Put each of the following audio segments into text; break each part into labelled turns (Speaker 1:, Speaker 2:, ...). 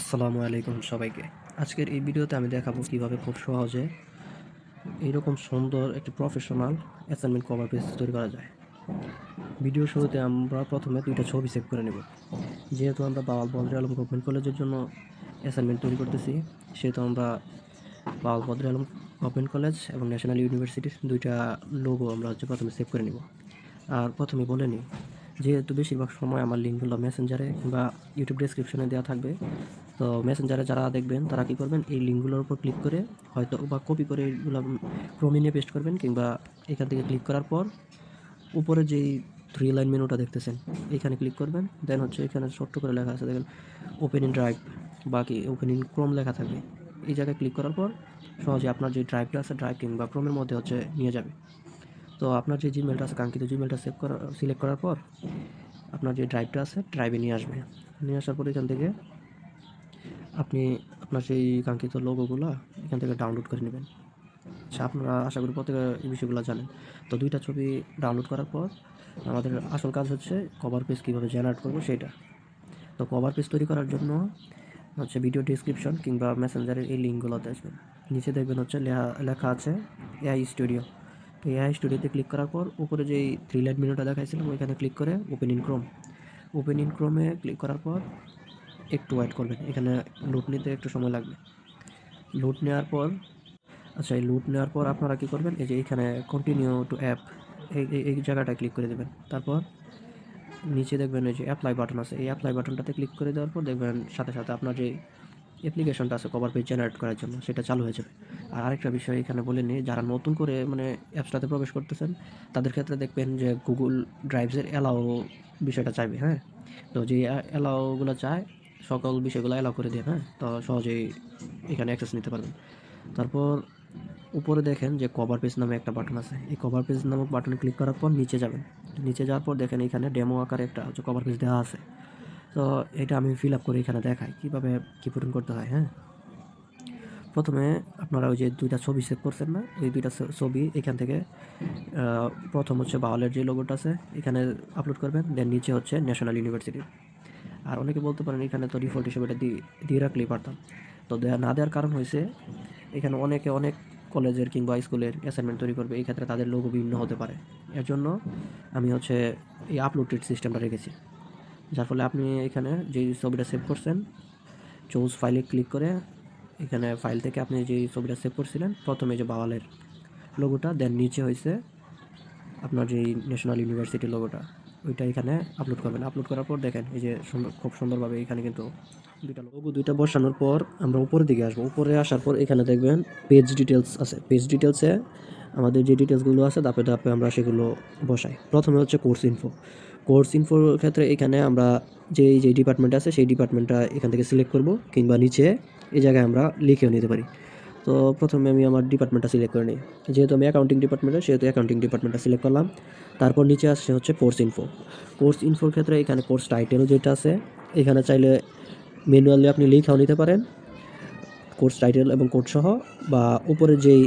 Speaker 1: আসসালামু আলাইকুম সবাইকে। আজকের এই ভিডিওতে আমি দেখাবো কিভাবে খুব সহজে এইরকম সুন্দর একটি প্রফেশনাল অ্যাসাইনমেন্ট কভার পেজ তৈরি করা যায়। ভিডিও শুরুতে আমরা প্রথমে ২টা ছবি সেভ করে নেব। যেহেতু আমরা বাওয়াল বদরে আলম গভর্নমেন্ট কলেজের জন্য অ্যাসাইনমেন্ট তৈরি করতেছি, সেহেতু আমরা বাওয়াল বদরে আলম গভর্নমেন্ট কলেজ এবং ন্যাশনাল ইউনিভার্সিটির ২টা লোগো আমরা প্রথমে সেভ করে নিব। আর প্রথমে বলে নিই, যেহেতু বেশিরভাগ সময় আমার লিঙ্কগুলো মেসেঞ্জারে কিংবা ইউটিউব ডেসক্রিপশনে দেওয়া থাকবে, তো মেসেঞ্জারে যারা দেখবেন তারা কী করবেন, এই লিঙ্কগুলোর উপর ক্লিক করে হয়তো বা কপি করে এগুলো ক্রোমে নিয়ে পেস্ট করবেন, কিংবা এখান থেকে ক্লিক করার পর উপরে যেই 3 লাইন মেনুটা দেখতেছেন এখানে ক্লিক করবেন। দেন হচ্ছে এখানে ছোট্ট করে লেখা আছে, দেখেন ওপেন ইন ড্রাইভ বা কি ওপেন ইন ক্রোম লেখা থাকবে। এই জায়গায় ক্লিক করার পর সহজে আপনার যে ড্রাইভটা আছে ড্রাইভ কিংবা ক্রোমের মধ্যে নিয়ে যাবে। তো আপনার যে জিমেলটা আছে, কাঙ্ক্ষিত জিমেলটা সিলেক্ট করার পর আপনার যে ড্রাইভটা আছে ড্রাইভে নিয়ে আসবে। নিয়ে আসার পর এখান থেকে আপনি আপনার সেই কাঙ্ক্ষিত লোগোগুলো এখান থেকে ডাউনলোড করে নেবেন। আচ্ছা, আপনারা আশা করি প্রত্যেকে এই বিষয়গুলো জানেন। তো 2টা ছবি ডাউনলোড করার পর আমাদের আসল কাজ হচ্ছে কভার পেজ কীভাবে জেনারেট করবো সেইটা। তো কভার পেজ তৈরি করার জন্য ভিডিও ডেসক্রিপশন কিংবা মেসেঞ্জারের এই লিঙ্কগুলোতে আসবেন। নিচে দেখবেন লেখা আছে এআই স্টুডিও। তো এআই স্টুডিওতে ক্লিক করার পর উপরে যেই 3 লাইন মেনুটা দেখাইছিলাম ওইখানে ক্লিক করে ওপেন ইন ক্রোমে ক্লিক করার পর একটু ওয়েট করবেন। এখানে লোড নিতে একটু সময় লাগবে। লোড নেওয়ার পর এই লোড নেওয়ার পর আপনারা কী করবেন, এই যে এইখানে কন্টিনিউ টু অ্যাপ এই জায়গাটায় ক্লিক করে দেবেন। তারপর নিচে দেখবেন এই যে অ্যাপ্লাই বাটন আছে, এই অ্যাপ্লাই বাটনটাতে ক্লিক করে দেওয়ার পর দেখবেন সাথে সাথে আপনার যে অ্যাপ্লিকেশনটা আছে কভার পেজ জেনারেট করার জন্য সেটা চালু হয়ে যাবে। আর আরেকটা বিষয় এখানে বলে নিই, যারা নতুন করে অ্যাপসটাতে প্রবেশ করতেছেন তাদের ক্ষেত্রে দেখবেন যে গুগল ড্রাইভসের অ্যালাও বিষয়টা চাইবে। হ্যাঁ, তো যে অ্যালাওগুলো চায় সকল বিষয়গুলো অ্যালাও করে দেন। হ্যাঁ, তো সহজেই এখানে অ্যাক্সেস নিতে পারবেন। তারপর উপরে দেখেন যে কভার পেজ নামে একটা বাটন আছে, এই কভার পেজ নামক বাটনে ক্লিক করার পর নিচে যাবেন। নিচে যাওয়ার পর দেখেন এখানে ডেমো আকারে একটা কভার পেজ দেওয়া আছে। তো এটা আমি ফিল আপ করে এখানে দেখাই কীভাবে কী পূরণ করতে হয়। হ্যাঁ, প্রথমে আপনারা ওই যে 2টা ছবি সেভ করছেন না, ওই 2টা ছবি এখান থেকে প্রথম হচ্ছে বাওয়ালের যে লোগোটা আছে এখানে আপলোড করবেন। দেন নিচে হচ্ছে ন্যাশনাল ইউনিভার্সিটি। আর অনেকে বলতে পারেন এখানে তো ডিফল্ট হিসেবে এটা দিয়ে রাখলেই পারতাম। তো না দেওয়ার কারণ হয়েছে, এখানে অনেকে অনেক কলেজের কিংবা স্কুলের অ্যাসাইনমেন্ট তৈরি করবে, এই ক্ষেত্রে তাদের লোগো বিভিন্ন হতে পারে। এর জন্য আমি এই আপলোডেড সিস্টেমটা রেখেছি, যার ফলে আপনি এখানে যেই ছবিটা সেভ করছেন চুজ ফাইলে ক্লিক করে এখানে ফাইল থেকে আপনি যেই ছবিটা সেভ করছিলেন প্রথমে যে বাওয়ালের লোগোটা, দেন নিচে হয়েছে আপনার যেই ন্যাশনাল ইউনিভার্সিটির লোগোটা, ওইটা এখানে আপলোড করবেন। আপলোড করার পর দেখেন এই যে খুব সুন্দরভাবে এখানে কিন্তু 2টা লোগো বসানোর পর আমরা উপরের দিকে আসবো। উপরে আসার পর এখানে দেখবেন পেজ ডিটেলস আছে। পেজ ডিটেলসে আমাদের যে ডিটেলসগুলো আছে ধাপে ধাপে আমরা সেগুলো বসাই। প্রথমে হচ্ছে কোর্স ইনফোর ক্ষেত্রে এখানে আমরা যে ডিপার্টমেন্ট আছে সেই ডিপার্টমেন্টটা এখান থেকে সিলেক্ট করব, কিংবা নিচে এই জায়গায় আমরা লিখেও নিতে পারি। তো প্রথমে আমি আমার ডিপার্টমেন্টটা সিলেক্ট করে নিই। যেহেতু আমি অ্যাকাউন্টিং ডিপার্টমেন্টের, সেহেতু অ্যাকাউন্টিং ডিপার্টমেন্টটা সিলেক্ট করলাম। তারপর নিচে আসছে হচ্ছে কোর্স ইনফোর ক্ষেত্রে এখানে কোর্স টাইটেল যেটা আছে এখানে চাইলে ম্যানুয়ালি আপনি লিখেও নিতে পারেন, কোর্স টাইটেল এবং কোড সহ, বা উপরে যেই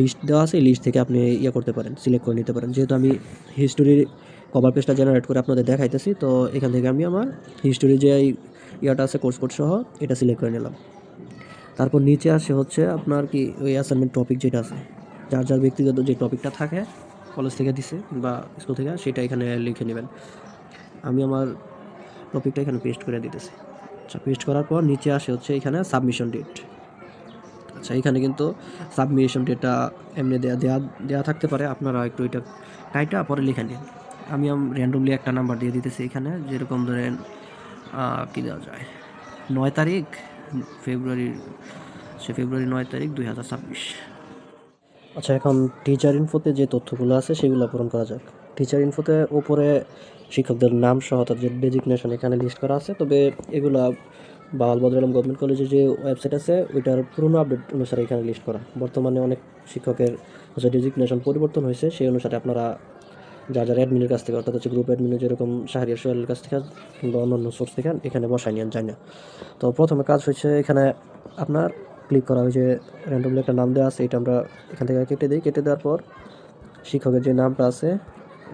Speaker 1: লিস্ট দেওয়া আছে এই লিস্ট থেকে আপনি করতে পারেন, সিলেক্ট করে নিতে পারেন। যেহেতু আমি হিস্টোরির কভার পেজটা জেনারেট করে আপনাদের দেখাইতেছি, তো এখান থেকে আমি আমার হিস্টোরি যে ইয়াটা আছে কোর্স কোড সহ এটা সিলেক্ট করে নিলাম। তারপর নিচে আসে হচ্ছে আপনার কি ওই অ্যাসাইনমেন্ট টপিক যেটা আছে, যার ব্যক্তিগত যে টপিকটা থাকে কলেজ থেকে দিছে বা স্কুল থেকে, সেটা এখানে লিখে নেবেন। আমি আমার টপিকটা এখানে পেস্ট করে দিতেছি। আচ্ছা, পেস্ট করার পর নিচে আসে হচ্ছে এখানে সাবমিশন ডেট। আচ্ছা, এখানে কিন্তু সাবমিশন ডেটটা এমনি দেওয়া থাকতে পারে, আপনারা একটু এটা টাইটা পরে লিখে নিন। আমি র্যান্ডমলি একটা নাম্বার দিয়ে দিতেছি এখানে, যেরকম ধরেন কী দেওয়া যায়, 9 তারিখ ফেব্রুয়ারির 9 তারিখ 2026। আচ্ছা, এখন টিচার ইনফোতে যে তথ্যগুলো আছে সেগুলো পূরণ করা যাক। টিচার ইনফোতে ওপরে শিক্ষকদের নাম সহ তাদের ডেজিগনেশন এখানে লিস্ট করা আছে, তবে এগুলা বাওয়াল বদর আলম গভর্নমেন্ট কলেজের যে ওয়েবসাইট আছে ওইটার পুরনো আপডেট অনুসারে এখানে লিস্ট করা। বর্তমানে অনেক শিক্ষকের ডেজিগনেশন পরিবর্তন হয়েছে, সেই অনুসারে আপনারা যার অ্যাডমিনের কাছ থেকে, অর্থাৎ হচ্ছে গ্রুপ অ্যাডমিনের যেরকম শাহরিয়ার সোহেলের কাছ থেকে কিংবা অন্যান্য সোর্স থেকে এখানে বসায় নিয়ে যায় না। তো প্রথমে কাজ হচ্ছে এখানে আপনার ক্লিক করা, ওই যে র্যান্ডমলি একটা নাম দেওয়া আছে এটা আমরা এখান থেকে কেটে দিই। কেটে দেওয়ার পর শিক্ষকের যে নামটা আছে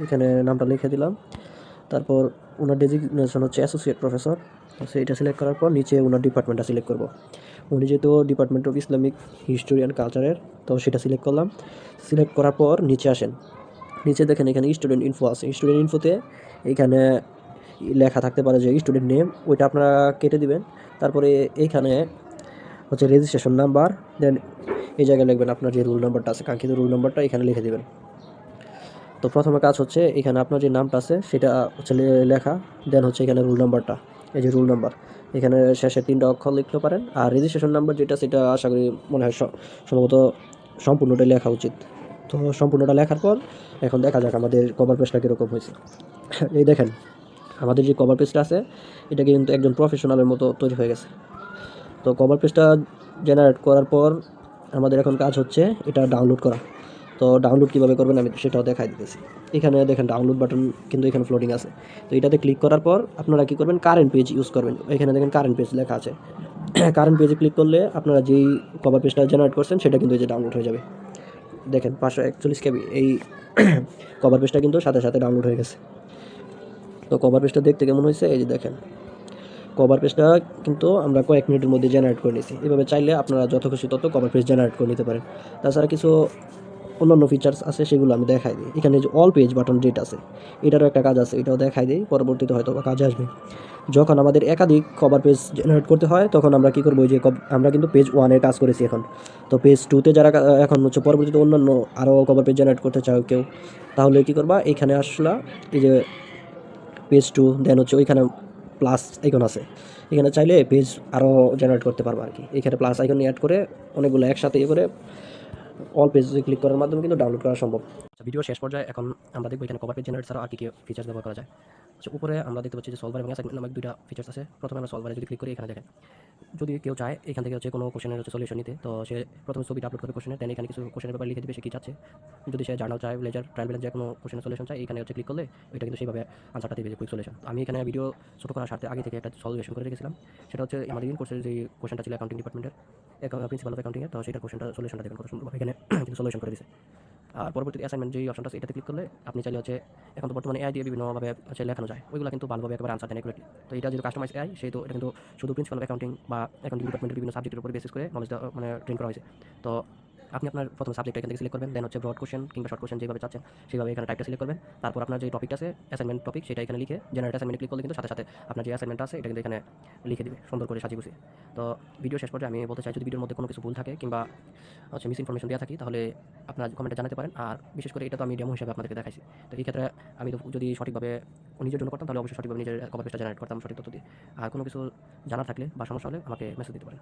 Speaker 1: এখানে নামটা লিখে দিলাম। তারপর ওনার ডেজিগনেশন হচ্ছে অ্যাসোসিয়েট প্রফেসর। তো সেইটা সিলেক্ট করার পর নিচে ওনার ডিপার্টমেন্টটা সিলেক্ট করব। উনি যেহেতু department of Islamic history and কালচারের, তো সেটা সিলেক্ট করলাম। সিলেক্ট করার পর নিচে আসেন, নিচে দেখেন এখানে স্টুডেন্ট ইনফো আছে। স্টুডেন্ট ইনফোতে এখানে লেখা থাকতে পারে যে স্টুডেন্ট নেম, ওইটা আপনারা কেটে দিবেন। তারপরে এইখানে হচ্ছে রেজিস্ট্রেশন নাম্বার, দেন এই জায়গায় লিখবেন আপনার যে রোল নাম্বারটা আছে, কাঙ্ক্ষিত রোল নাম্বারটা এখানে লিখে দিবেন। তো প্রথমে কাজ হচ্ছে এখানে আপনার যে নামটা আছে সেটা হচ্ছে লেখা, দেন হচ্ছে এখানে রোল নাম্বারটা, এই যে রোল নাম্বার এখানে শেষে 3টা অক্ষর লিখতে পারেন। আর রেজিস্ট্রেশন নাম্বার যেটা, সেটা আশা করি মনে হয় সম্ভবত সম্পূর্ণটাই লেখা উচিত। তো সম্পূর্ণটা লেখার পর এখন দেখা যাক আমাদের কভার পেজটা কীরকম হয়েছে। এই দেখেন আমাদের যে কভার পেজটা আছে এটা কিন্তু একজন প্রফেশনালের মতো তৈরি হয়ে গেছে। তো কভার পেজটা জেনারেট করার পর আমাদের এখন কাজ হচ্ছে এটা ডাউনলোড করা। তো ডাউনলোড কীভাবে করবেন আমি সেটাও দেখাই দিতেছি। এখানে দেখেন ডাউনলোড বাটন কিন্তু এখানে ফ্লোটিং আছে। তো এটাতে ক্লিক করার পর আপনারা কী করবেন, কারেন্ট পেজ ইউজ করবেন। এখানে দেখেন কারেন্ট পেজ লেখা আছে। কারেন্ট পেজে ক্লিক করলে আপনারা যেই কভার পেজটা জেনারেট করছেন সেটা কিন্তু এই যে ডাউনলোড হয়ে যাবে। দেখেন 541 KB এই কভার পেজটা কিন্তু সাথে সাথে ডাউনলোড হয়ে গেছে। তো কভার পেজটা দেখতে কেমন হয়েছে এই যে দেখেন, কভার পেজটা কিন্তু আমরা কয়েক মিনিটের মধ্যে জেনারেট করে নিয়েছি। এভাবে চাইলে আপনারা যত খুশি তত কভার পেজ জেনারেট করে নিতে পারেন। তাছাড়া কিছু অন্যান্য ফিচার্স আছে সেগুলো আমি দেখাই দিই। এখানে যে অল পেজ বাটন যেটা আছে এটারও একটা কাজ আছে, এটাও দেখাই দিই, পরবর্তীতে হয়তো কাজে আসবে। যখন আমাদের একাধিক কভার পেজ জেনারেট করতে হয় তখন আমরা কী করবো, যে আমরা কিন্তু পেজ 1-এর কাজ করেছি এখন, তো পেজ 2-তে যারা এখন হচ্ছে পরবর্তীতে অন্যান্য আরও কভার পেজ জেনারেট করতে চাও কেউ, তাহলে কী করবা, এখানে আসলা, এই যে পেজ 2, দেন হচ্ছে ওইখানে প্লাস আইকন আছে, এখানে চাইলে পেজ আরও জেনারেট করতে পারবো আর কি। এখানে প্লাস আইকন অ্যাড করে অনেকগুলো একসাথে করে অল পেজে ক্লিক করার মাধ্যমে কিন্তু ডাউনলোড করা সম্ভব। ভিডিও শেষ পর্যায়ে এখন আমরা দেখবো এখানে কভার পেজ জেনারেট ছাড়া আর কি ফিচার্স ব্যবহার করা যায়। উপরে আমরা দেখতে পাচ্ছি যে সলভার এবং অ্যাসাইনমেন্ট নামক 2টা ফিচার্স আছে। প্রথমে আমরা সলভারে যদি ক্লিক করি, এখানে দেখেন যদি কেউ চায় এখান থেকে হচ্ছে কোনো কোশ্চেনের হচ্ছে সলিউশন নিতে, তো সে প্রথমে ছবিটা আপলোড করবে কোশ্চেনের, দেন এখানে কিছু কোশ্চেনের ব্যাপারে লিখে দিবে সে কী চাচ্ছে। যদি সে জার্নাল চায়, লেজার, ট্রায়াল ব্যালেন্স, যে কোনো কোশ্চেনের সলিউশন চায়, এখানে হচ্ছে ক্লিক করলে এটা কিন্তু সেইভাবে আনসারটা দিবে যে কুইক সলিউশন। আমি এখানে ভিডিও ছোটো করার সাথে আগে থেকে একটা সলিউশন করে রেখেছিলাম। সেটা হচ্ছে আমাদের ইন কোর্সের যে কোশ্চেনটা ছিল অ্যাকাউন্টিং ডিপার্টমেন্টের প্রিন্সিপাল অফ অ্যাকাউন্টিংয়ের, তো সেটার কোশ্চেনটা সলিউশনটা দেখুন কত সুন্দর এখানে কিন্তু সলিউশন করে দিয়েছে। আর পরবর্তী অ্যাসাইনমেন্ট যেই অপশনটা আছে এটাতে ক্লিক করলে আপনি চাইলে হচ্ছে এখন তো বর্তমানে এআই দিয়ে বিভিন্নভাবে হচ্ছে লেখানো যায়, ওইগুলো কিন্তু ভালোভাবে একেবারে আনসার দেন একুরেটলি। তো এটা যেহেতু কাস্টমাইজ এআই, সেহেতু এটা কিন্তু শুধু প্রিন্সিপাল অফ অ্যাকাউন্টিং বা অ্যাকাউন্টিং ডিপার্টমেন্টের বিভিন্ন সাবজেক্টের উপর বেসিস করে নলেজটা মানে ট্রেন করা হয়েছে। তো আপনি আপনার প্রথম সাবজেক্ট এখান থেকে সিলেক্ট করবেন, দেন হচ্ছে ব্রড কোশ্চেন কিংবা শর্ট কোশ্চেন যেভাবে চাচ্ছেন সেভাবে এখানে টাইপটা সিলেক্ট করবেন। তারপর আপনার যে টপিকটা আছে অ্যাসাইনমেন্ট টপিক, সেটা এখানে লিখে জেনারেট অ্যাসাইনমেন্ট ক্লিক করলে কিন্তু সাথে সাথে আপনার যে অ্যাসাইনমেন্টটা আছে এটা কিন্তু এখানে লিখে দিবে সুন্দর করে সাজিয়ে গুছিয়ে। তো ভিডিও শেষ পর্যায়ে আমি বলতে চাই, যদি ভিডিওর মধ্যে কোনো কিছু ভুল থাকে কিংবা হচ্ছে মিস ইনফরমেশন দেওয়া থাকি তাহলে আপনার কমেন্টে জানাতে পারেন। আর বিশেষ করে এটা তো আমি ডেমো হিসেবে আপনাদেরকে দেখাইছি, তো এই ক্ষেত্রে আমি তো যদি সঠিকভাবে নিজের জন্য করতাম তাহলে অবশ্যই সঠিকভাবে নিজের কভার পেজটা জেনারেট করতাম সঠিক তথ্য দিয়ে। আর কোনো কিছু জানার থাকলে বা সমস্যা হলে আমাকে মেসেজ দিতে পারেন।